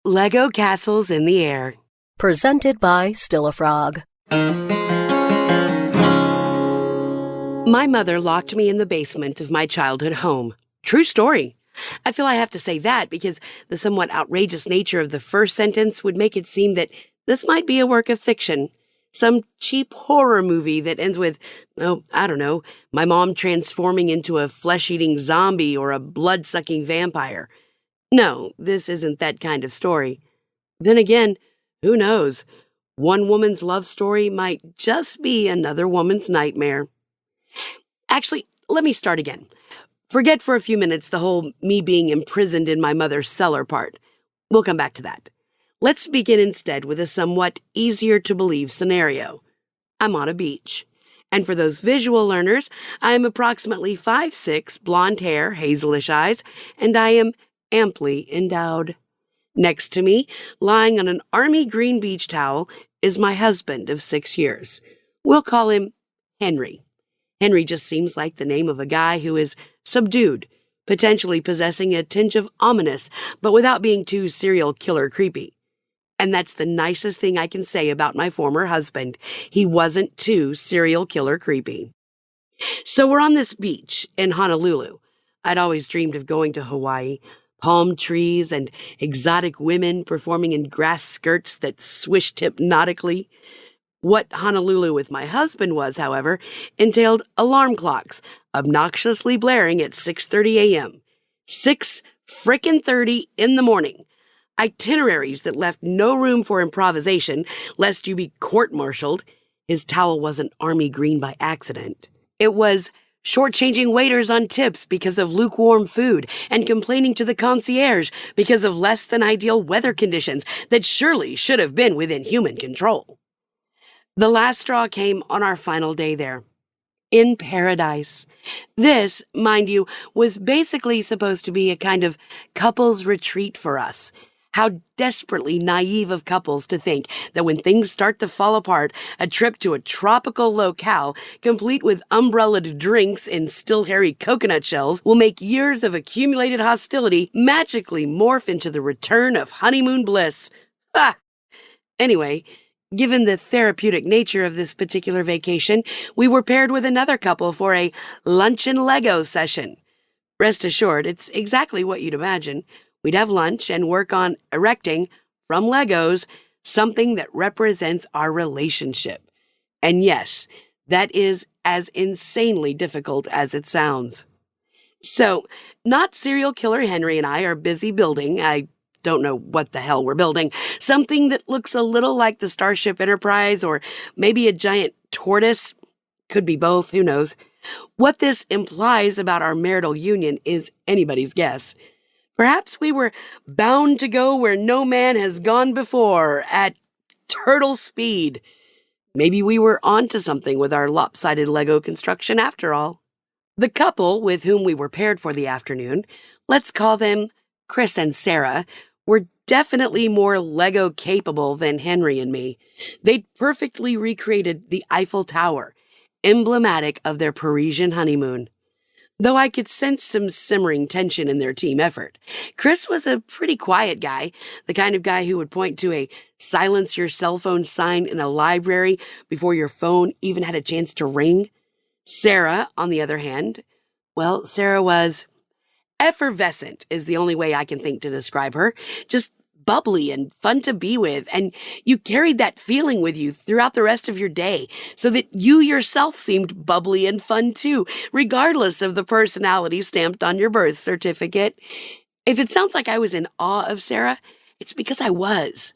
Lego Castles in the Air. Presented by Still a Frog. My mother locked me in the basement of my childhood home. True story. I feel I have to say that because the somewhat outrageous nature of the first sentence would make it seem that this might be a work of fiction. Some cheap horror movie that ends with, I don't know, my mom transforming into a flesh-eating zombie or a blood-sucking vampire. No, this isn't that kind of story. Then again, who knows? One woman's love story might just be another woman's nightmare. Actually, let me start again. Forget for a few minutes the whole me being imprisoned in my mother's cellar part. We'll come back to that. Let's begin instead with a somewhat easier-to-believe scenario. I'm on a beach. And for those visual learners, I am approximately 5'6", blonde hair, hazelish eyes, and I am amply endowed. Next to me, lying on an army green beach towel, is my husband of 6 years. We'll call him Henry. Henry just seems like the name of a guy who is subdued, potentially possessing a tinge of ominous, but without being too serial killer creepy. And that's the nicest thing I can say about my former husband. He wasn't too serial killer creepy. So we're on this beach in Honolulu. I'd always dreamed of going to Hawaii. Palm trees and exotic women performing in grass skirts that swished hypnotically. What Honolulu with my husband was, however, entailed alarm clocks obnoxiously blaring at 6:30 a.m. 6:30 in the morning. Itineraries that left no room for improvisation, lest you be court-martialed. His towel wasn't army green by accident. It was shortchanging waiters on tips because of lukewarm food and complaining to the concierge because of less than ideal weather conditions that surely should have been within human control. The last straw came on our final day there. In paradise. This, mind you, was basically supposed to be a kind of couples retreat for us. How desperately naive of couples to think that when things start to fall apart, a trip to a tropical locale, complete with umbrellaed drinks in still hairy coconut shells, will make years of accumulated hostility magically morph into the return of honeymoon bliss. Ah! Anyway, given the therapeutic nature of this particular vacation, we were paired with another couple for a lunch and Lego session. Rest assured, it's exactly what you'd imagine. We'd have lunch and work on erecting, from Legos, something that represents our relationship. And yes, that is as insanely difficult as it sounds. So, not serial killer Henry and I are busy building, I don't know what the hell we're building, something that looks a little like the Starship Enterprise or maybe a giant tortoise. Could be both, who knows. What this implies about our marital union is anybody's guess. Perhaps we were bound to go where no man has gone before, at turtle speed. Maybe we were onto something with our lopsided Lego construction after all. The couple with whom we were paired for the afternoon, let's call them Chris and Sarah, were definitely more Lego capable than Henry and me. They'd perfectly recreated the Eiffel Tower, emblematic of their Parisian honeymoon. Though I could sense some simmering tension in their team effort. Chris was a pretty quiet guy, the kind of guy who would point to a silence your cell phone sign in a library before your phone even had a chance to ring. Sarah, on the other hand, well, Sarah was effervescent is the only way I can think to describe her. Just bubbly and fun to be with, and you carried that feeling with you throughout the rest of your day, so that you yourself seemed bubbly and fun too, regardless of the personality stamped on your birth certificate. If it sounds like I was in awe of Sarah, it's because I was.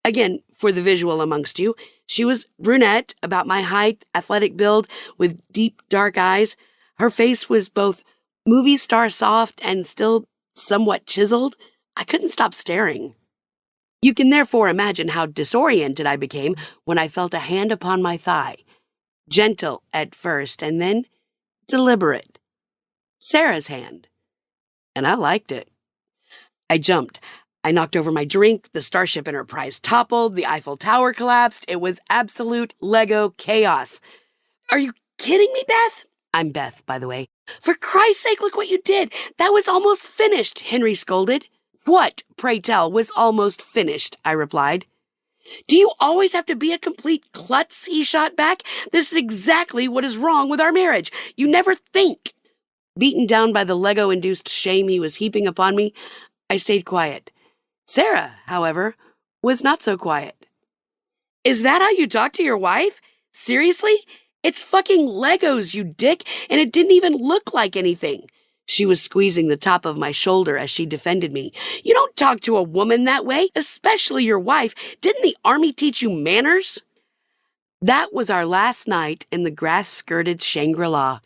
Again, for the visual amongst you, she was brunette, about my height, athletic build, with deep dark eyes. Her face was both movie star soft and still somewhat chiseled. I couldn't stop staring. You can therefore imagine how disoriented I became when I felt a hand upon my thigh. Gentle at first, and then deliberate. Sarah's hand. And I liked it. I jumped. I knocked over my drink, the Starship Enterprise toppled, the Eiffel Tower collapsed. It was absolute Lego chaos. Are you kidding me, Beth? I'm Beth, by the way. For Christ's sake, look what you did. That was almost finished, Henry scolded. What, pray tell, was almost finished, I replied. Do you always have to be a complete klutz, he shot back. This is exactly what is wrong with our marriage. You never think. Beaten down by the Lego-induced shame he was heaping upon me, I stayed quiet. Sarah, however, was not so quiet. Is that how you talk to your wife? Seriously? It's fucking Legos, you dick, and it didn't even look like anything. She was squeezing the top of my shoulder as she defended me. You don't talk to a woman that way, especially your wife. Didn't the army teach you manners? That was our last night in the grass-skirted Shangri-La.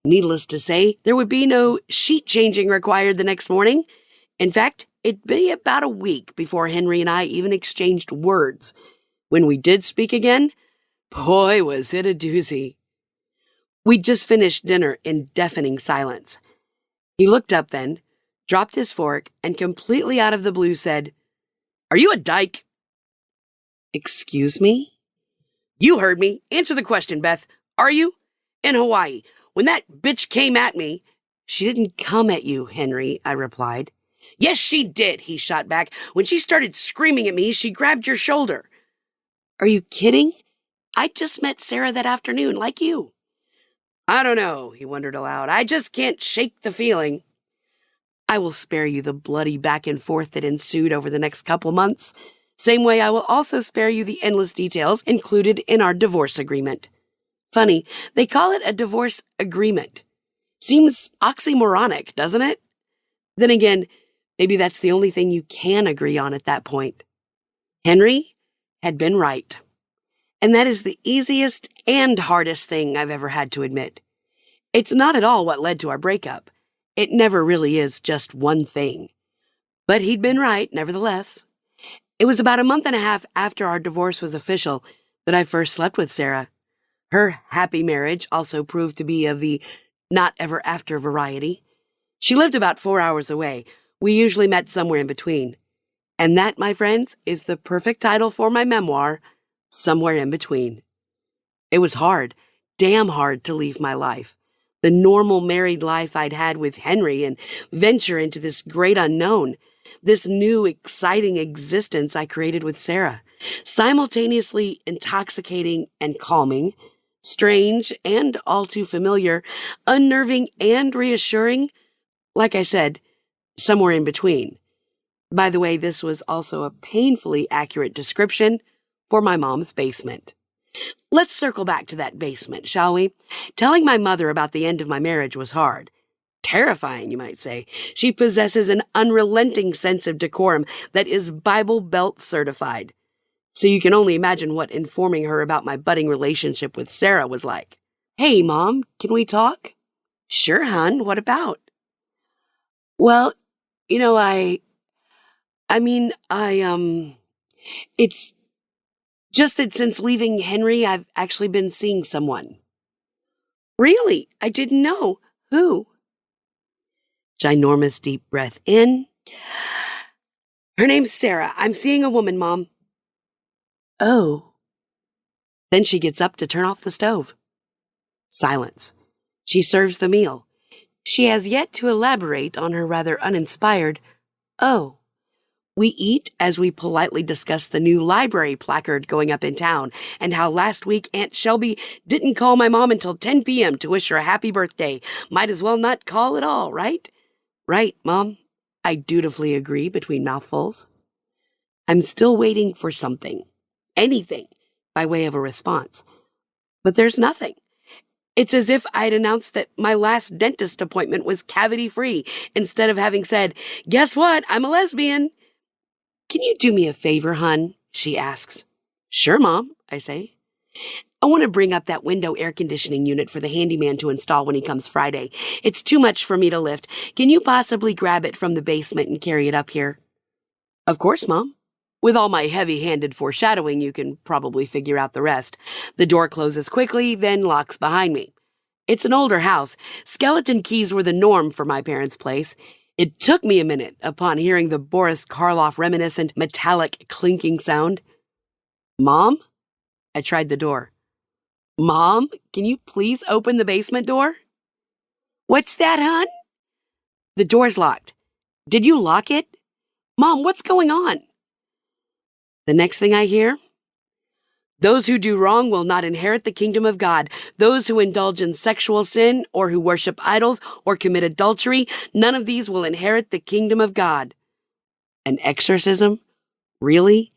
Needless to say, there would be no sheet changing required the next morning. In fact, it'd be about a week before Henry and I even exchanged words. When we did speak again, boy, was it a doozy. We'd just finished dinner in deafening silence. He looked up then, dropped his fork, and completely out of the blue said, "Are you a dyke?" Excuse me? You heard me. Answer the question, Beth. Are you? In Hawaii, when that bitch came at me— She didn't come at you, Henry, I replied. Yes, she did, he shot back. When she started screaming at me, she grabbed your shoulder. Are you kidding? I just met Sarah that afternoon, like you. I don't know, he wondered aloud. I just can't shake the feeling. I will spare you the bloody back and forth that ensued over the next couple months. Same way I will also spare you the endless details included in our divorce agreement. Funny, they call it a divorce agreement. Seems oxymoronic, doesn't it? Then again, maybe that's the only thing you can agree on at that point. Henry had been right. And that is the easiest and hardest thing I've ever had to admit. It's not at all what led to our breakup. It never really is just one thing. But he'd been right, nevertheless. It was about a month and a half after our divorce was official that I first slept with Sarah. Her happy marriage also proved to be of the not ever after variety. She lived about 4 hours away. We usually met somewhere in between. And that, my friends, is the perfect title for my memoir, Somewhere in Between. It was hard, damn hard to leave my life, the normal married life I'd had with Henry, and venture into this great unknown, this new exciting existence I created with Sarah, simultaneously intoxicating and calming, strange and all too familiar, unnerving and reassuring, like I said, somewhere in between. By the way, this was also a painfully accurate description for my mom's basement. Let's circle back to that basement, shall we? Telling my mother about the end of my marriage was hard. Terrifying, you might say. She possesses an unrelenting sense of decorum that is Bible Belt certified. So you can only imagine what informing her about my budding relationship with Sarah was like. Hey, Mom, can we talk? Sure, hon, what about? Well, you know, it's just that since leaving Henry, I've actually been seeing someone. Really? I didn't know. Who? Ginormous deep breath in. Her name's Sarah. I'm seeing a woman, Mom. Oh. Then she gets up to turn off the stove. Silence. She serves the meal. She has yet to elaborate on her rather uninspired, oh. We eat as we politely discuss the new library placard going up in town and how last week Aunt Shelby didn't call my mom until 10 p.m. to wish her a happy birthday. Might as well not call at all, right? Right, Mom. I dutifully agree between mouthfuls. I'm still waiting for something, anything, by way of a response. But there's nothing. It's as if I'd announced that my last dentist appointment was cavity-free instead of having said, guess what, I'm a lesbian. Can you do me a favor, hon? She asks. Sure, Mom, I say. I want to bring up that window air conditioning unit for the handyman to install when he comes Friday. It's too much for me to lift. Can you possibly grab it from the basement and carry it up here? Of course, Mom. With all my heavy-handed foreshadowing, you can probably figure out the rest. The door closes quickly, then locks behind me. It's an older house. Skeleton keys were the norm for my parents' place. It took me a minute upon hearing the Boris Karloff reminiscent metallic clinking sound. Mom? I tried the door. Mom, can you please open the basement door? What's that, hon? The door's locked. Did you lock it? Mom, what's going on? The next thing I hear, those who do wrong will not inherit the kingdom of God. Those who indulge in sexual sin or who worship idols or commit adultery, none of these will inherit the kingdom of God. An exorcism? Really?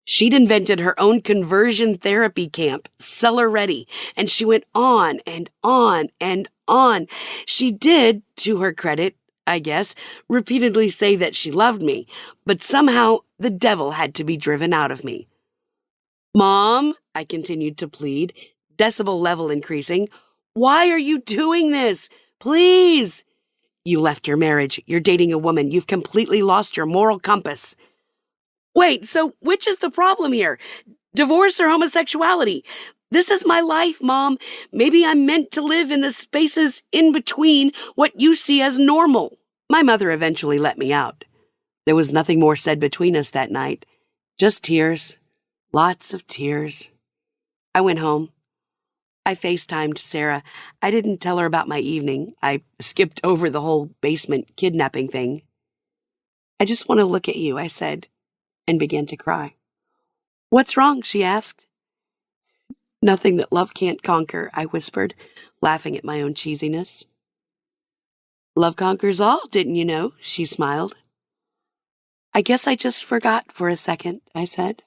She'd invented her own conversion therapy camp, Cellar Ready, and she went on and on and on. She did, to her credit, I guess, repeatedly say that she loved me, but somehow the devil had to be driven out of me. Mom, I continued to plead, decibel level increasing, why are you doing this? Please! You left your marriage. You're dating a woman. You've completely lost your moral compass. Wait, so which is the problem here? Divorce or homosexuality? This is my life, Mom. Maybe I'm meant to live in the spaces in between what you see as normal. My mother eventually let me out. There was nothing more said between us that night. Just tears. Lots of tears. I went home. I FaceTimed Sarah. I didn't tell her about my evening. I skipped over the whole basement kidnapping thing. I just want to look at you, I said, and began to cry. What's wrong? She asked. Nothing that love can't conquer, I whispered, laughing at my own cheesiness. Love conquers all, didn't you know? She smiled. I guess I just forgot for a second, I said.